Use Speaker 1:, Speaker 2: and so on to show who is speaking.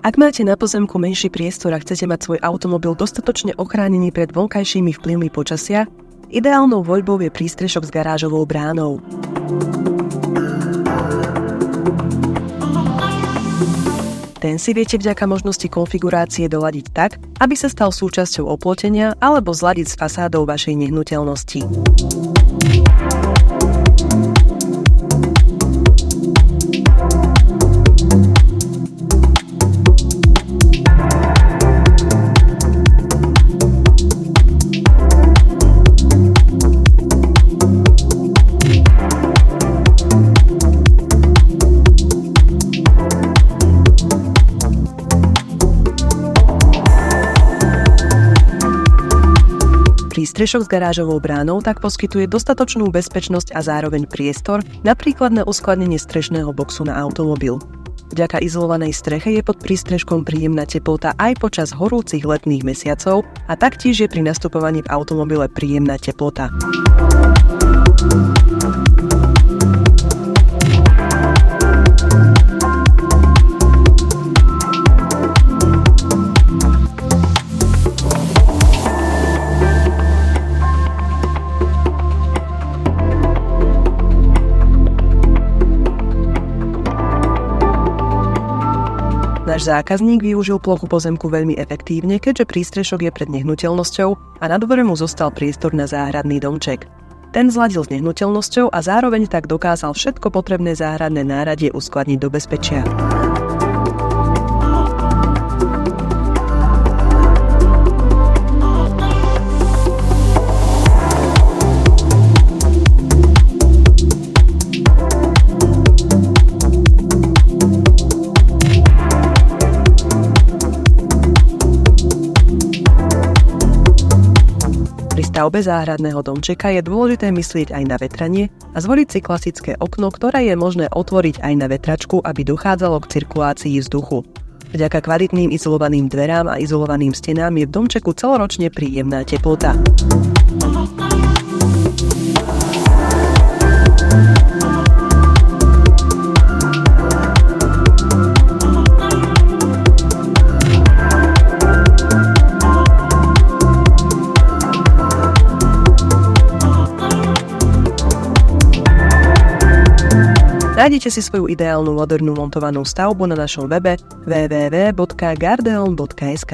Speaker 1: Ak máte na pozemku menší priestor a chcete mať svoj automobil dostatočne ochránený pred vonkajšími vplyvmi počasia, ideálnou voľbou je prístrešok s garážovou bránou. Ten si viete vďaka možnosti konfigurácie doladiť tak, aby sa stal súčasťou oplotenia alebo zladiť s fasádou vašej nehnuteľnosti. Prístrešok s garážovou bránou tak poskytuje dostatočnú bezpečnosť a zároveň priestor, napríklad na uskladnenie strešného boxu na automobil. Vďaka izolovanej streche je pod prístreškom príjemná teplota aj počas horúcich letných mesiacov a taktiež je pri nastupovaní v automobile príjemná teplota. Náš zákazník využil plochu pozemku veľmi efektívne, keďže prístrešok je pred nehnuteľnosťou a na dvore mu zostal priestor na záhradný domček. Ten zladil s nehnuteľnosťou a zároveň tak dokázal všetko potrebné záhradné náradie uskladniť do bezpečia. Pri stavbe záhradného domčeka je dôležité myslieť aj na vetranie a zvoliť si klasické okno, ktoré je možné otvoriť aj na vetračku, aby dochádzalo k cirkulácii vzduchu. Vďaka kvalitným izolovaným dverám a izolovaným stenám je v domčeku celoročne príjemná teplota. Nájdete si svoju ideálnu modernú montovanú stavbu na našom webe www.gardeon.sk.